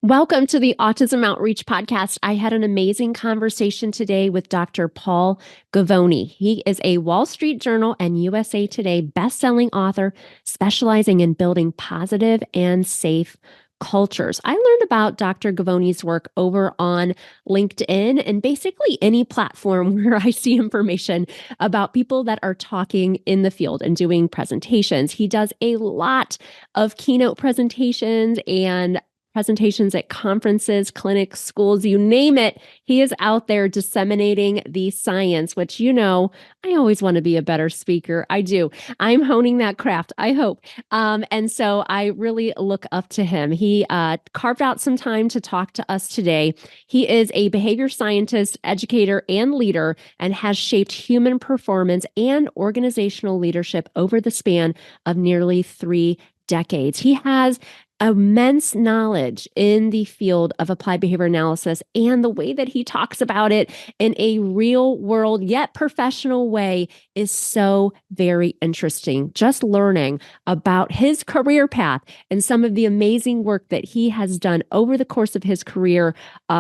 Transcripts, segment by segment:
Welcome to the Autism Outreach Podcast. I had an amazing conversation today with Dr. Paul Gavoni. He is a Wall Street Journal and USA Today best-selling author specializing in building positive and safe cultures. I learned about Dr. Gavoni's work over on LinkedIn and basically any platform where I see information about people that are talking in the field and doing presentations. He does a lot of keynote presentations and presentations at conferences, clinics, schools, you name it. He is out there disseminating the science, which, I always want to be a better speaker. I do. I'm honing that craft, I hope. And so I really look up to him. He carved out some time to talk to us today. He is a behavior scientist, educator, and leader, and has shaped human performance and organizational leadership over the span of nearly 3 decades. He has immense knowledge in the field of applied behavior analysis, and the way that he talks about it in a real world yet professional way is so very interesting. Just learning about his career path and some of the amazing work that he has done over the course of his career.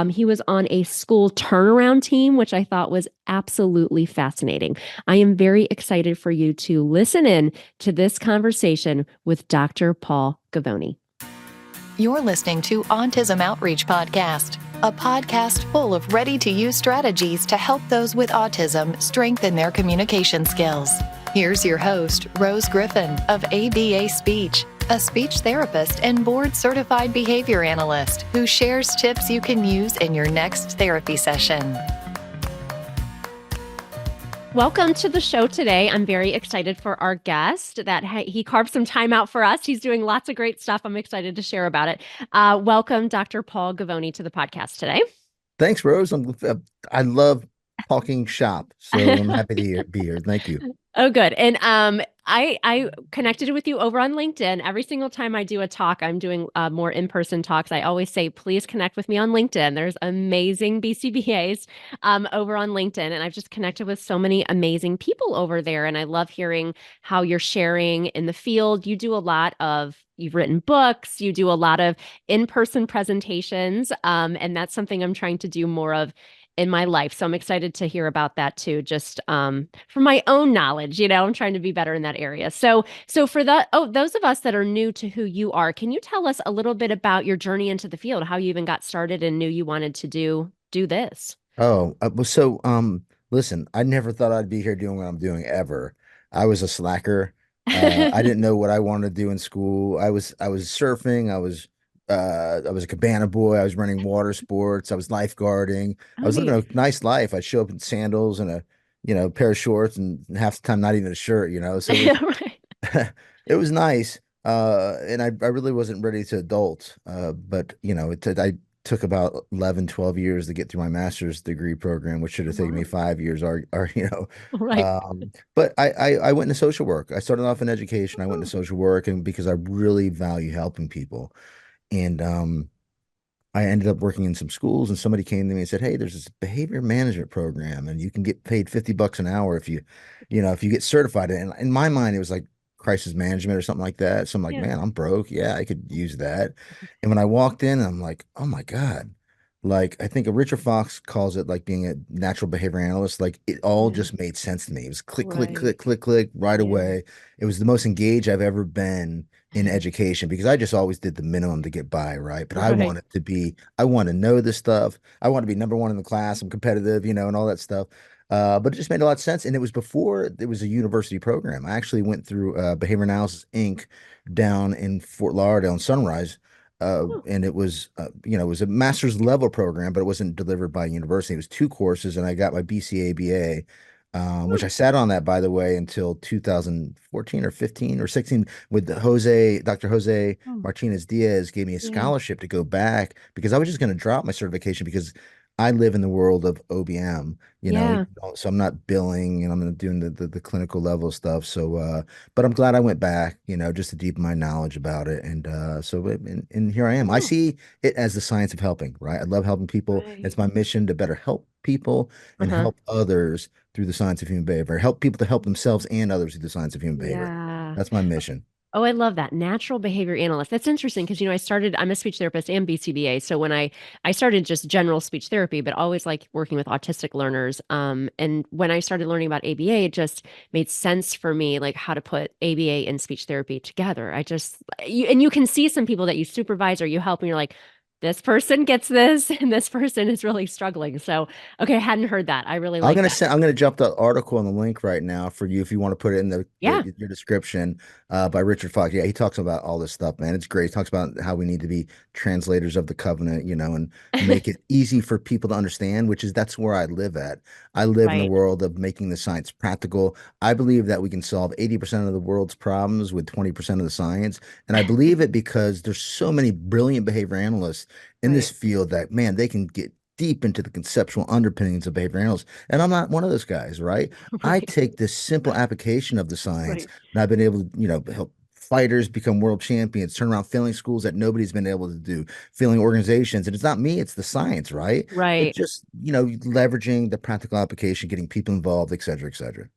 He was on a school turnaround team, which I thought was absolutely fascinating. I am very excited for you to listen in to this conversation with Dr. Paul Gavoni. You're listening to Autism Outreach Podcast, a podcast full of ready-to-use strategies to help those with autism strengthen their communication skills. Here's your host, Rose Griffin of ABA Speech, a speech therapist and board-certified behavior analyst who shares tips you can use in your next therapy session. Welcome to the show today. I'm very excited for our guest that he carved some time out for us. He's doing lots of great stuff. I'm excited to share about it. Welcome, Dr. Paul Gavoni, to the podcast today. Thanks, Rose. I love talking shop, so I'm happy to be here. Thank you. Oh, good. And I connected with you over on LinkedIn. Every single time I do a talk, I'm doing more in-person talks. I always say, please connect with me on LinkedIn. There's amazing BCBAs over on LinkedIn. And I've just connected with so many amazing people over there. And I love hearing how you're sharing in the field. You've written books, you do a lot of in-person presentations. And that's something I'm trying to do more of in my life. So I'm excited to hear about that too, just for my own knowledge. I'm trying to be better in that area. So for those of us that are new to who you are, can you tell us a little bit about your journey into the field, how you even got started and knew you wanted to do this? Listen, I never thought I'd be here doing what I'm doing ever. I was a slacker. I didn't know what I wanted to do in school. I was surfing. I was a cabana boy. I was running water sports. I was lifeguarding. I was living a nice life. I'd show up in sandals and a pair of shorts, and half the time not even a shirt, So it was nice. And I really wasn't ready to adult. But I took about 11, 12 years to get through my master's degree program, which should have taken me 5 years Right. But I went into social work. I started off in education. I went into social work, and because I really value helping people. And I ended up working in some schools, and somebody came to me and said, "Hey, there's this behavior management program, and you can get paid $50 an hour if you get certified." And in my mind, it was like crisis management or something like that. So I'm like, Yeah. man, I'm broke. Yeah, I could use that. And when I walked in, I'm like, oh my God. Like, I think Richard Fox calls it like being a natural behavior analyst. Like, it all Yeah. just made sense to me. It was click, click, Right. click, click, click right Yeah. away. It was the most engaged I've ever been in education, because I just always did the minimum to get by, right? But Right. I want to know this stuff. I want to be number one in the class. I'm competitive, and all that stuff. But it just made a lot of sense. And it was before it was a university program. I actually went through Behavior Analysis Inc. down in Fort Lauderdale in Sunrise. Oh, And it was, it was a master's level program, but it wasn't delivered by a university. It was 2 courses, and I got my BCABA, which oh, I sat on that, by the way, until 2014 or 15 or 16, with Dr. Jose oh, Martinez Diaz gave me a yeah. scholarship to go back, because I was just going to drop my certification, because I live in the world of OBM, Yeah. so I'm not billing, and I'm not doing the clinical level stuff. So, but I'm glad I went back, just to deepen my knowledge about it. And and here I am. I Oh, see it as the science of helping, right? I love helping people. right. It's my mission to better help people and Uh-huh. help others through the science of human behavior, help people to help themselves and others through the science of human behavior. Yeah. That's my mission. Oh, I love that. Natural behavior analyst. That's interesting because, I'm a speech therapist and BCBA. So when I started just general speech therapy, but always like working with autistic learners. And when I started learning about ABA, it just made sense for me, like how to put ABA and speech therapy together. And you can see some people that you supervise or you help, and you're like, this person gets this, and this person is really struggling. So, okay, I hadn't heard that. I really like that. I'm gonna jump the article and the link right now for you if you want to put it in Yeah, your description by Richard Fox. Yeah, he talks about all this stuff, man. It's great. He talks about how we need to be translators of the covenant, and make it easy for people to understand, that's where I live at. I live in the right, world of making the science practical. I believe that we can solve 80% of the world's problems with 20% of the science. And I believe it because there's so many brilliant behavior analysts in this right, field that, man, they can get deep into the conceptual underpinnings of behavior analysis. And I'm not one of those guys, right? I right, take this simple application of the science, right, and I've been able to, help fighters become world champions, turn around failing schools that nobody's been able to do, failing organizations. And it's not me, it's the science, right? It's right. just, leveraging the practical application, getting people involved, et cetera, et cetera.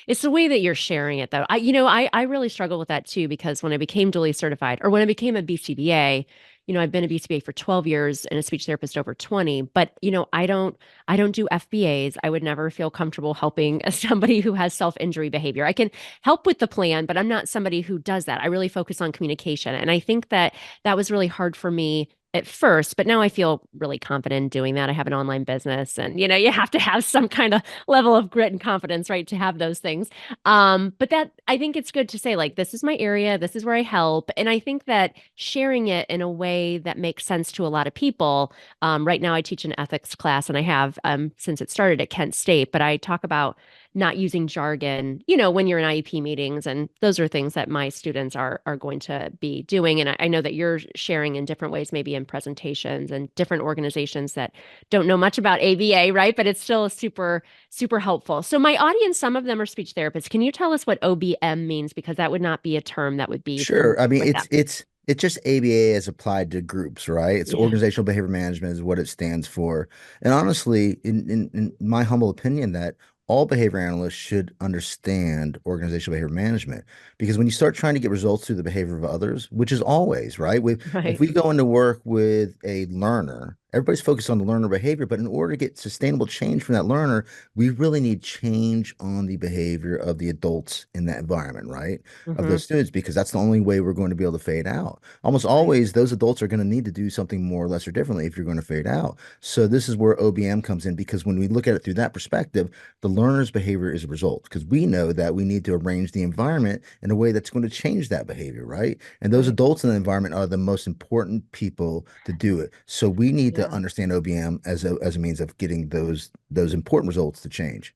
It's the way that you're sharing it, though. I really struggle with that too because when I became dually certified, or when I became a BCBA, I've been a BCBA for 12 years and a speech therapist over 20. But I don't do FBAs. I would never feel comfortable helping somebody who has self-injury behavior. I can help with the plan, but I'm not somebody who does that. I really focus on communication, and I think that that was really hard for me at first, but now I feel really confident in doing that. I have an online business, and you have to have some kind of level of grit and confidence, right, to have those things. But that I think it's good to say, like, this is my area, this is where I help. And I think that sharing it in a way that makes sense to a lot of people. Right now I teach an ethics class, and I have since it started at Kent State, but I talk about not using jargon, when you're in IEP meetings. And those are things that my students are going to be doing. And I know that you're sharing in different ways, maybe in presentations and different organizations that don't know much about ABA, right? But it's still super, super helpful. So my audience, some of them are speech therapists. Can you tell us what OBM means? Because that would not be a term that would be Sure. familiar I mean, with them. it's just ABA as applied to groups, right? It's Yeah. organizational behavior management is what it stands for. And honestly, in my humble opinion, that all behavior analysts should understand organizational behavior management because when you start trying to get results through the behavior of others, which is always, right? If Right. we go into work with a learner, everybody's focused on the learner behavior, but in order to get sustainable change from that learner, we really need change on the behavior of the adults in that environment, right? Of Hmm. those students because that's the only way we're going to be able to fade out. Almost Right. always, those adults are going to need to do something more or less or differently if you're going to fade out. So this is where OBM comes in because when we look at it through that perspective, the learner's behavior is a result because we know that we need to arrange the environment in a way that's going to change that behavior, right? And those Right. adults in the environment are the most important people to do it. So we need to Yeah. understand OBM as a means of getting those important results to change.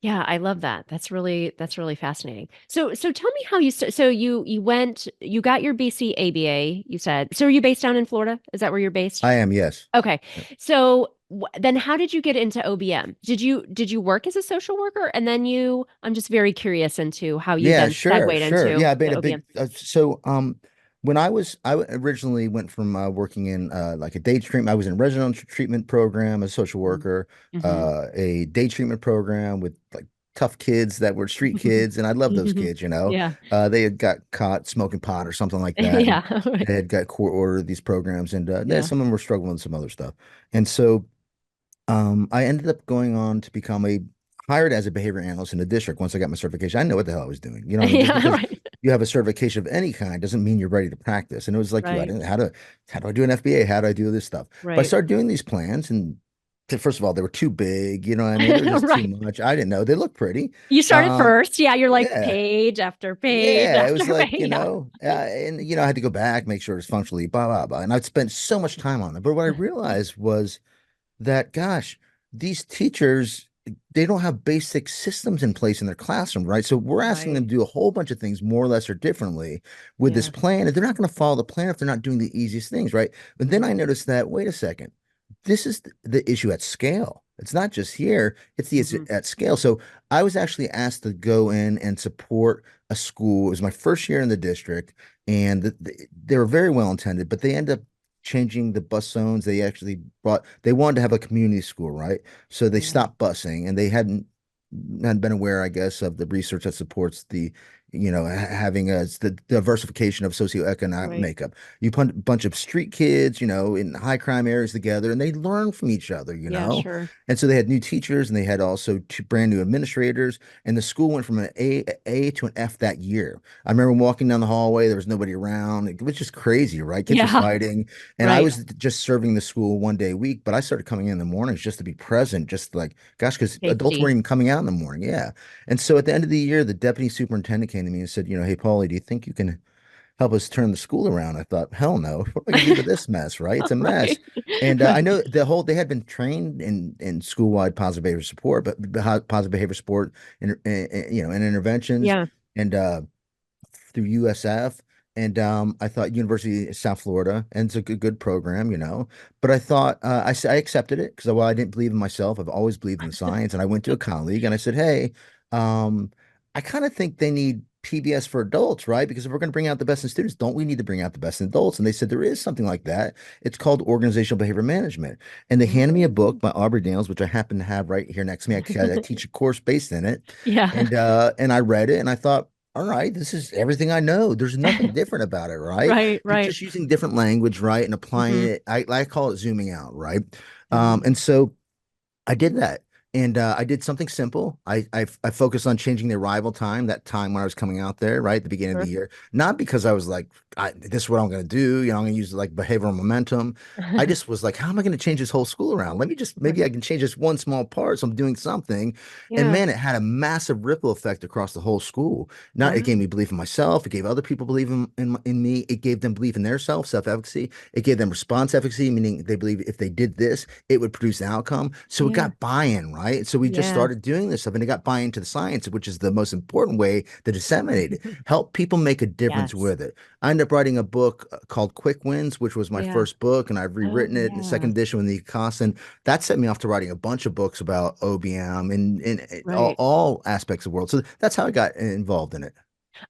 Yeah, I love that. That's really fascinating. So tell me how you got your BC ABA, you said. So are you based down in Florida? Is that where you're based? I am, yes. Okay. So then how did you get into OBM? Did you work as a social worker, and then I'm just very curious into how you Yeah, then segued sure, sure. into Yeah, I made the a big OBM. when I originally went from working in like a day treatment. I was in a residential treatment program as a social worker, Mm-hmm. a day treatment program with like tough kids that were street kids, and I love those kids, Yeah. They had got caught smoking pot or something like that, and Yeah. Right. they had got court ordered these programs, and then Yeah. some of them were struggling with some other stuff, and so I ended up going on to become a hired as a behavior analyst in the district. Once I got my certification, I know what the hell I was doing. You know what I mean? Just Yeah. because Right. you have a certification of any kind doesn't mean you're ready to practice. And it was like you, I Right. didn't how do I do an FBA? How do I do this stuff? But I Right. started doing these plans, and first of all, they were too big. You know what I mean? They were just too Right. much. I didn't know. They looked pretty. You started Um, first. Yeah, you're like yeah. page after page Yeah, it was after like, page. Yeah. and I had to go back, make sure it was functionally blah blah blah. And I'd spent so much time on it. But what I realized was that, gosh, these teachers, they don't have basic systems in place in their classroom, right? So we're asking them Right. to do a whole bunch of things more or less or differently with this Yeah. plan, and they're not going to follow the plan if they're not doing the easiest things, right? But then I Right. noticed that, wait a second, this is the issue at scale. It's not just here, it's the issue Hmm. at scale. So I was actually asked to go in and support a school. It was my first year in the district, and they were very well intended, but they ended up changing the bus zones. They wanted to have a community school, right? So they Yeah. stopped busing, and they hadn't been aware, I guess, of the research that supports the having it's the diversification of socioeconomic Right. makeup. You put a bunch of street kids, in high crime areas together, and they learn from each other, Yeah, sure. And so they had new teachers, and they had also two brand new administrators, and the school went from an A to an F that year. I remember walking down the hallway, there was nobody around. It was just crazy, right? Kids were Yeah, fighting, and I right. was just serving the school one day a week, but I started coming in the mornings just to be present, just like, gosh, because adults weren't Safety. even coming out in the morning. Yeah. And so at the end of the year, the deputy superintendent came to me and said, hey, Paulie, do you think you can help us turn the school around? I thought, hell no. What am I going to do with this mess? Right? It's a mess. Right. And I Right. know they had been trained in school-wide positive behavior support, but positive behavior support and interventions Yeah. and through USF. And I thought University of South Florida, and it's a good program, But I thought I accepted it because while I didn't believe in myself, I've always believed in science. And I went to a colleague and I said, "Hey, um, I kind of think they need PBS for adults, right? Because if we're going to bring out the best in students, don't we need to bring out the best in adults?" And they said there is something like that. It's called organizational behavior management. And they handed me a book Mm. by Aubrey Daniels, which I happen to have right here next to me. I teach a course based in it, Yeah. and I read it and I thought, all right, this is everything I know. There's nothing different about it, right? Right, You're right. just using different language, right? And applying Hmm. it. I call it zooming out, right? Hmm. And so I did that. And I did something simple. I focused on changing the arrival time, that time when I was coming out there, right at the beginning of the Sure. year. Not because I was like, this is what I'm going to do. I'm going to use like behavioral momentum. I just was like, how am I going to change this whole school around? Maybe I Right. can change this one small part. So I'm doing something. And Yeah. man, it had a massive ripple effect across the whole school. Now it gave me Wow. belief in myself. It gave other people belief in me. It gave them belief in their self-efficacy. It gave them response efficacy, meaning they believe if they did this, it would produce an outcome. So it Yeah. got buy-in, right? So we just Yeah. started doing this stuff and it got buy-in to the science, which is the most important way to disseminate it. Help people make a difference Yes. with it. I ended up writing a book called Quick Wins, which was my Yeah. first book, and I've Oh, rewritten it in the yeah. second edition with the cost. And that set me off to writing a bunch of books about OBM and Right. all aspects of the world. So that's how I got involved in it.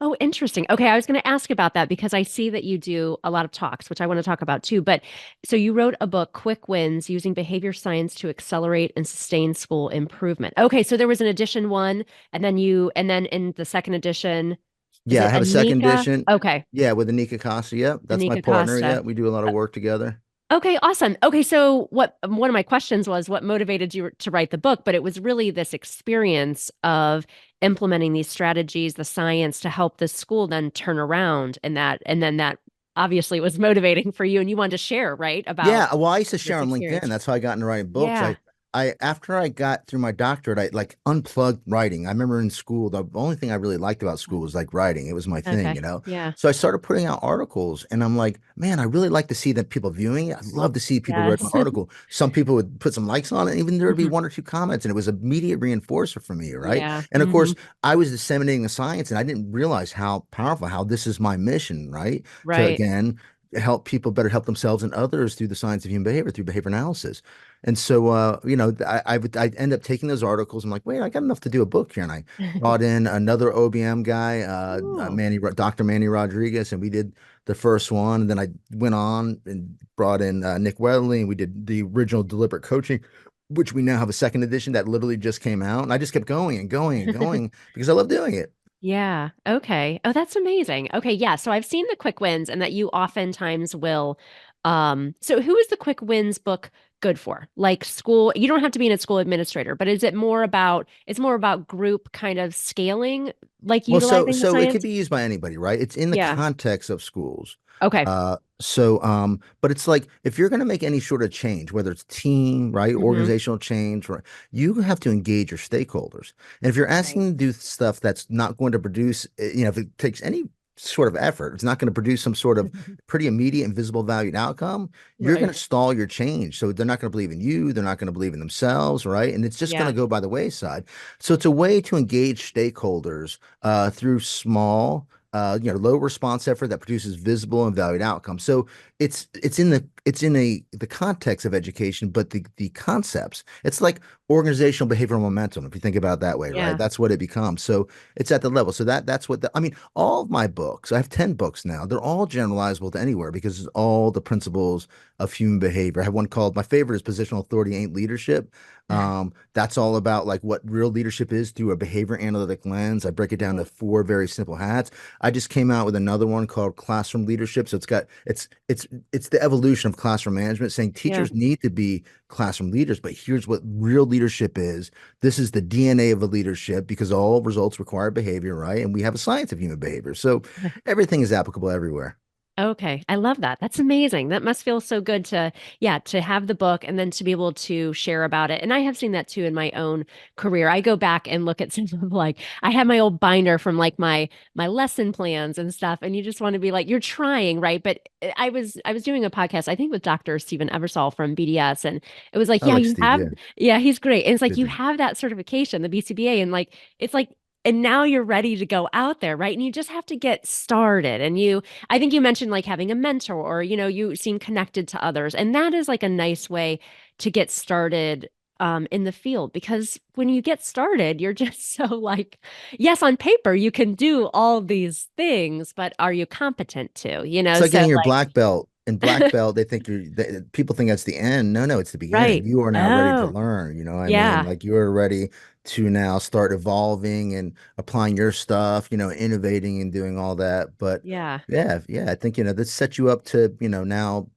Oh, interesting. Okay, I was going to ask about that because I see that you do a lot of talks, which I want to talk about too. But so you wrote a book, Quick Wins, using behavior science to accelerate and sustain school improvement. Okay, so there was an edition one, and then in the second edition, is Yeah, I it have a second Anika? edition. Okay, Yeah, with Anika Costa. Yep, that's my Anika partner. Costa. Yeah, we do a lot of work together. Okay, awesome. Okay, so what one of my questions was what motivated you to write the book, but it was really this experience of implementing these strategies, the science to help the school then turn around and then that obviously was motivating for you and you wanted to share, right, about Yeah, well, I used to share this on LinkedIn. experience. That's how I got into writing books. Yeah. After I got through my doctorate, I like unplugged writing. I remember in school, the only thing I really liked about school was like writing. It was my Okay. thing. Yeah. So I started putting out articles, and I'm like, man, I really like to see that people viewing it. I'd love to see people read my Yes. article. Some people would put some likes on it, and even there would be Mhm. one or two comments, and it was an immediate reinforcer for me, right? Yeah. And of Hmm. course, I was disseminating the science, and I didn't realize how powerful, how this is my mission, right? To Right. again help people better help themselves and others through the science of human behavior, through behavior analysis. And so, I end up taking those articles. I'm like, wait, I got enough to do a book here. And I brought in another OBM guy, Oh. Dr. Manny Rodriguez, and we did the first one. And then I went on and brought in Nick Weatherly, and we did the original deliberate coaching, which we now have a second edition that literally just came out. And I just kept going and going and going because I love doing it. Yeah. Okay. Oh, that's amazing. Okay. Yeah. So I've seen the quick wins and that you oftentimes will. So who is the quick wins book good for? Like school, you don't have to be a school administrator, but is it more about, it's more about group kind of scaling, like Well, so utilizing the so it could science? be used by anybody, right? It's in the Yeah. context of schools. Okay. But it's like if you're going to make any sort of change, whether it's team, right, Hmm. organizational change, right, you have to engage your stakeholders. And if you're asking Right. them to do stuff that's not going to produce, if it takes any sort of effort, it's not going to produce some sort of pretty immediate and visible valued outcome, you're going Right. to stall your change. So they're not going to believe in you, they're not going to believe in themselves, right? And it's just going to Yeah. go by the wayside. So it's a way to engage stakeholders through small low response effort that produces visible and valued outcomes. So it's in the context of education, but the concepts. It's like organizational behavioral momentum, if you think about it that way, right? Yeah. That's what it becomes. So it's at the level. So that's what I mean, all of my books, I have 10 books now. They're all generalizable to anywhere because it's all the principles of human behavior. I have one called, my favorite is Positional Authority Ain't Leadership. That's all about like what real leadership is through a behavior analytic lens. I break it down to Right. four very simple hats. I just came out with another one called Classroom Leadership. So it's the evolution of classroom management, saying Yeah. teachers need to be classroom leaders, but here's what real leadership is. This is the DNA of a leadership because all results require behavior, right? And we have a science of human behavior. So everything is applicable everywhere. Okay, I love that. That's amazing. That must feel so good to, yeah, to have the book and then to be able to share about it. And I have seen that too in my own career. I go back and look at some of like I have my old binder from like my lesson plans and stuff, and you just want to be like, you're trying, right? But I was doing a podcast, I think with Dr. Stephen Eversole from BDS, and it was like, I yeah, like you Steve. have, Yeah, yeah, he's great. And it's like good you dude. have that certification, the BCBA, and like it's like and now you're ready to go out there, right? And you just have to get started. And I think you mentioned like having a mentor or, you seem connected to others. And that is like a nice way to get started in the field because when you get started, you're just so like, yes, on paper, you can do all these things, but are you competent to, It's like So getting your like, black belt. In black belt, people think that's the end. No, no, it's the beginning. right. You are now ready to Oh, learn. You know what I mean? yeah. Like you are ready to now start evolving and applying your stuff, innovating and doing all that. But Yeah. yeah, yeah, I think, this sets you up to, now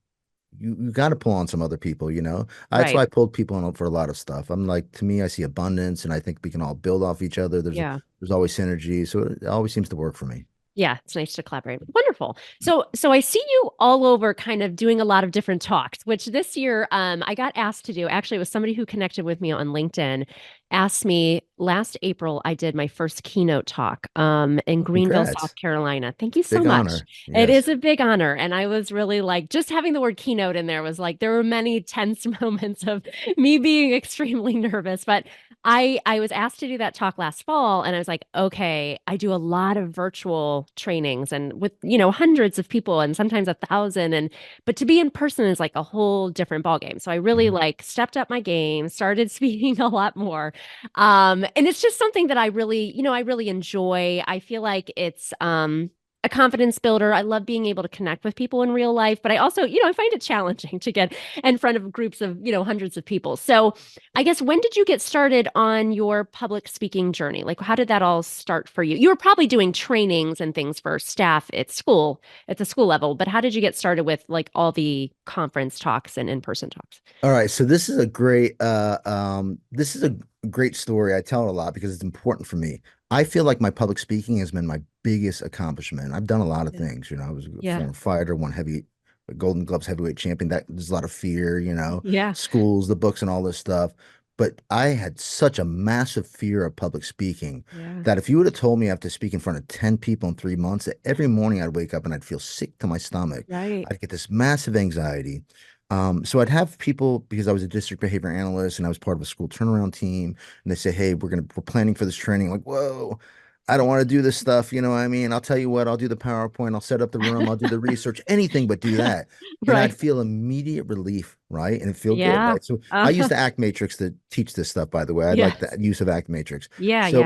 you got to pull on some other people. That's why Right. I pulled people on for a lot of stuff. I'm like, to me, I see abundance and I think we can all build off each other. Yeah. There's always synergy. So it always seems to work for me. Yeah, it's nice to collaborate. Wonderful. So I see you all over kind of doing a lot of different talks, which this year I got asked to do. Actually, it was somebody who connected with me on LinkedIn asked me last April I did my first keynote talk in Greenville, South Congrats. Carolina. Thank you so Big much. honor. It Yes. is a big honor. And I was really like just having the word keynote in there was like there were many tense moments of me being extremely nervous, but I was asked to do that talk last fall and I was like, okay, I do a lot of virtual trainings and with, hundreds of people and sometimes 1,000 and but to be in person is like a whole different ballgame. So I really Mhm. like stepped up my game, started speaking a lot more. And it's just something that I really enjoy. I feel like it's a confidence builder. I love being able to connect with people in real life, but I also, I find it challenging to get in front of groups of, hundreds of people. So I guess when did you get started on your public speaking journey? Like, how did that all start for you? You were probably doing trainings and things for staff at the school level, but how did you get started with like all the conference talks and in-person talks? All right, so this is a great story. I tell it a lot because it's important for me. I feel like my public speaking has been my biggest accomplishment. I've done a lot of Yeah. things. I was a Yeah. former fighter, won Golden Gloves heavyweight champion. That there's a lot of fear, Yeah. schools, the books, and all this stuff. But I had such a massive fear of public speaking Yeah. that if you would have told me I have to speak in front of 10 people in 3 months, that every morning I'd wake up and I'd feel sick to my stomach. Right. I'd get this massive anxiety. So I'd have people because I was a district behavior analyst and I was part of a school turnaround team, and they say, "Hey, we're planning for this training." I'm like, whoa, I don't want to do this stuff. You know what I mean? I'll tell you what, I'll do the PowerPoint, I'll set up the room, I'll do the research, anything but do that. And I'd Right. feel immediate relief, right? And it feel good, Yeah. right? So I use Uh-huh. the ACT matrix to teach this stuff, by the way. I like the Yes. use of ACT matrix. Yeah. So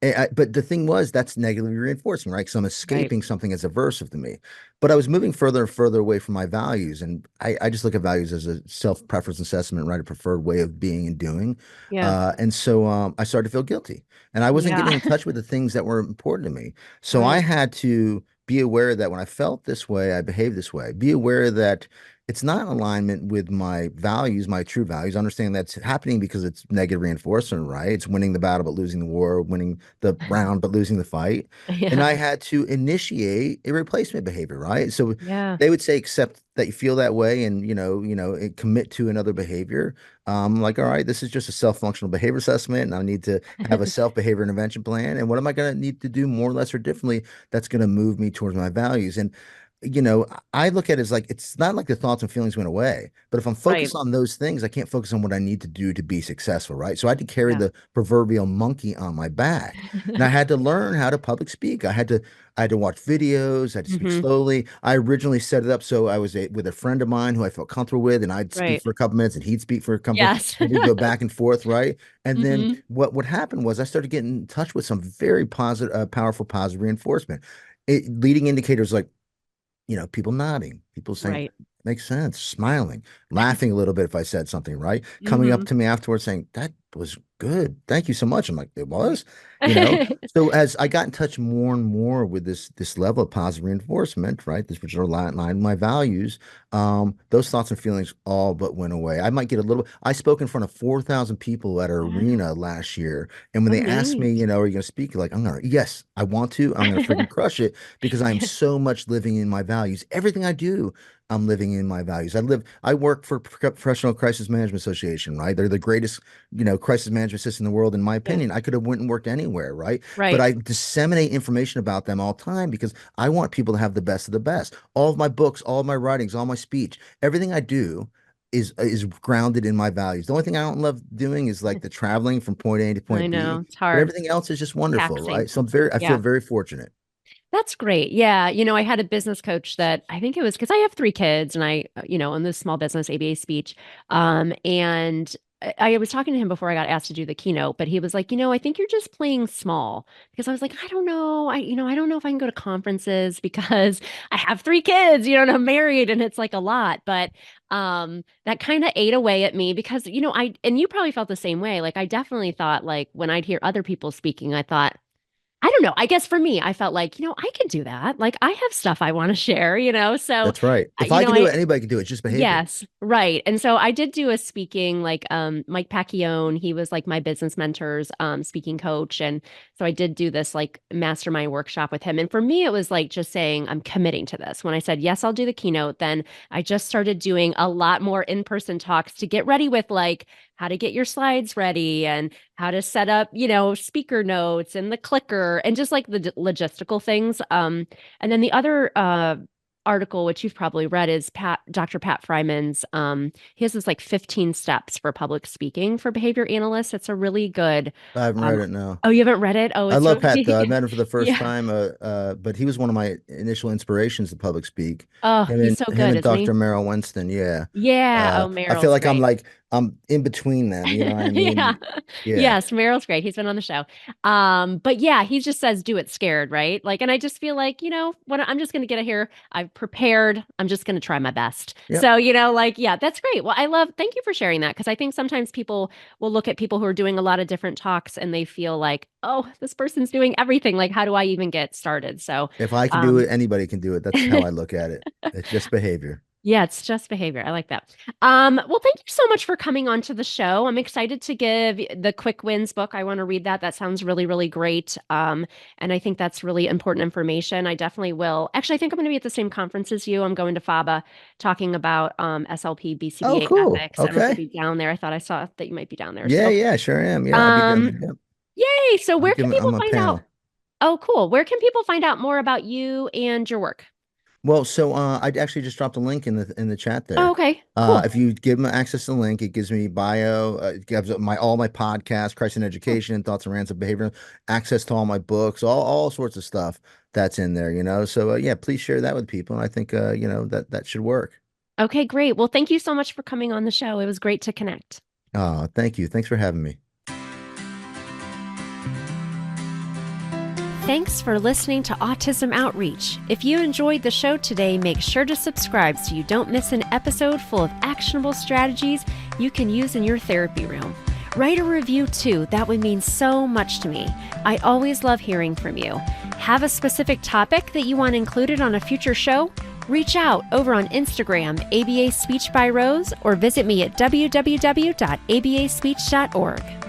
Yeah. but the thing was, that's negatively reinforcing, right? So I'm Right. escaping something that's aversive to me. But I was moving further and further away from my values. And I just look at values as a self-preference assessment, right? A preferred way of being and doing. Yeah. And so I started to feel guilty. And I wasn't Yeah. getting in touch with the things that were important to me. So I Right. had to be aware that when I felt this way, I behaved this way. Be aware that it's not in alignment with my values, my true values. Understand that's happening because it's negative reinforcement, right? It's winning the battle but losing the war, winning the round but losing the fight. And Yeah. I had to initiate a replacement behavior, right? So Yeah. they would say, accept that you feel that way and commit to another behavior. Like, all right, this is just a self-functional behavior assessment, and I need to have a self-behavior intervention plan. And what am I going to need to do more, less, or differently that's going to move me towards my values? And I look at it as like it's not like the thoughts and feelings went away, but if I'm Right. focused on those things, I can't focus on what I need to do to be successful, right? So I had to carry Yeah. the proverbial monkey on my back, and I had to learn how to public speak. I had to watch videos. I had to speak Hmm. slowly. I originally set it up so I was with a friend of mine who I felt comfortable with, and I'd speak Right. for a couple minutes, and he'd speak for a couple, Yes. and we'd go back and forth, right? And then Hmm. what happened was I started getting in touch with some very positive, powerful positive reinforcement. Leading indicators like people nodding, people saying, Right. makes sense, smiling, laughing a little bit if I said something, right? Coming up Hmm. to me afterwards saying, that was good. Thank you so much. I'm like, it was, you know. So as I got in touch more and more with this level of positive reinforcement, right? This which are aligned with my values, those thoughts and feelings all but went away. I might get a little, I spoke in front of 4,000 people at an Wow. arena last year. And when Oh, they asked neat. me, are you going to speak? Like, yes, I want to. I'm going to freaking crush it because I'm so much living in my values. Everything I do, I'm living in my values. I work for Professional Crisis Management Association, right? They're the greatest, crisis management system in the world, in my Yeah. opinion. I could have went and worked anywhere, right? But Right. I disseminate information about them all the time because I want people to have the best of the best. All of my books, all of my writings, all my speech, everything I do is grounded in my values. The only thing I don't love doing is like the traveling from point A to I point B, know. It's but hard. everything else is just wonderful, Taxing. right? So I feel Yeah. very fortunate. That's great. Yeah. I had a business coach that I think it was because I have three kids and own this small business, ABA Speech. And I was talking to him before I got asked to do the keynote, but he was like, I think you're just playing small because I was like, I don't know. I don't know if I can go to conferences because I have three kids, and I'm married and it's like a lot. But that kind of ate away at me because, and you probably felt the same way. Like, I definitely thought, like, when I'd hear other people speaking, I thought, I don't know. I guess for me, I felt like, I can do that. Like I have stuff I want to share, So, That's right. If I can do I it, anybody can do it. It's just behavior. yes, right. And so I did do a speaking like Mike Pacquione, he was like my business mentor's speaking coach. And so I did do this like mastermind workshop with him. And for me, it was like just saying I'm committing to this. When I said yes, I'll do the keynote, then I just started doing a lot more in-person talks to get ready with like how to get your slides ready and how to set up, speaker notes and the clicker and just like the logistical things. And then the other article, which you've probably read, is Dr. Pat Fryman's. He has this like 15 steps for public speaking for behavior analysts. It's a really good. I haven't read Um, it now. oh, you haven't read it? Oh, I it's love so Pat though. I met him for the first yeah. time, but he was one of my initial inspirations to public speak. Oh, Him he's and so him good, and isn't Dr. he? Merrill Winston, yeah. Yeah. Oh, I feel Meryl's like great. I'm in between them. You know what I Yeah. mean? Yeah. Yes, Meryl's great. He's been on the show. But yeah, he just says do it scared, right? Like, and I just feel like, what I'm just gonna get it here. I've prepared. I'm just gonna try my best. Yep. So, like, yeah, that's great. Well, thank you for sharing that because I think sometimes people will look at people who are doing a lot of different talks and they feel like, oh, this person's doing everything. Like, how do I even get started? So, If I can do um, it, anybody can do it. That's how I look at it. It's just behavior. yeah, it's just behavior. I like that. Well, thank you so much for coming on to the show. I'm excited to give the Quick Wins book. I want to read that. That sounds really, really great. And I think that's really important information. I definitely will. Actually, I think I'm going to be at the same conference as you. I'm going to FABA talking about SLP, Oh, BCBA cool. ethics. I don't know if you'll Okay. be down there. I thought I saw that you might be down there. Yeah, So, yeah, sure am. Yeah, I'll be down um, there. Yep. yay. So where can people I'm a find out? panel. Oh, cool. Where can people find out more about you and your work? Well, so I actually just dropped a link in the chat Oh, there. okay. Cool. If you give them access to the link, it gives me bio, it gives my all my podcasts, Christ in Cool. Education, Thoughts and Rants of Behavior, access to all my books, all sorts of stuff that's in there. So yeah, please share that with people, and I think that should work. Okay, great. Well, thank you so much for coming on the show. It was great to connect. Thank you. Thanks for having me. Thanks for listening to Autism Outreach. If you enjoyed the show today, make sure to subscribe so you don't miss an episode full of actionable strategies you can use in your therapy room. Write a review too. That would mean so much to me. I always love hearing from you. Have a specific topic that you want included on a future show? Reach out over on Instagram, ABA Speech by Rose, or visit me at www.abaspeech.org.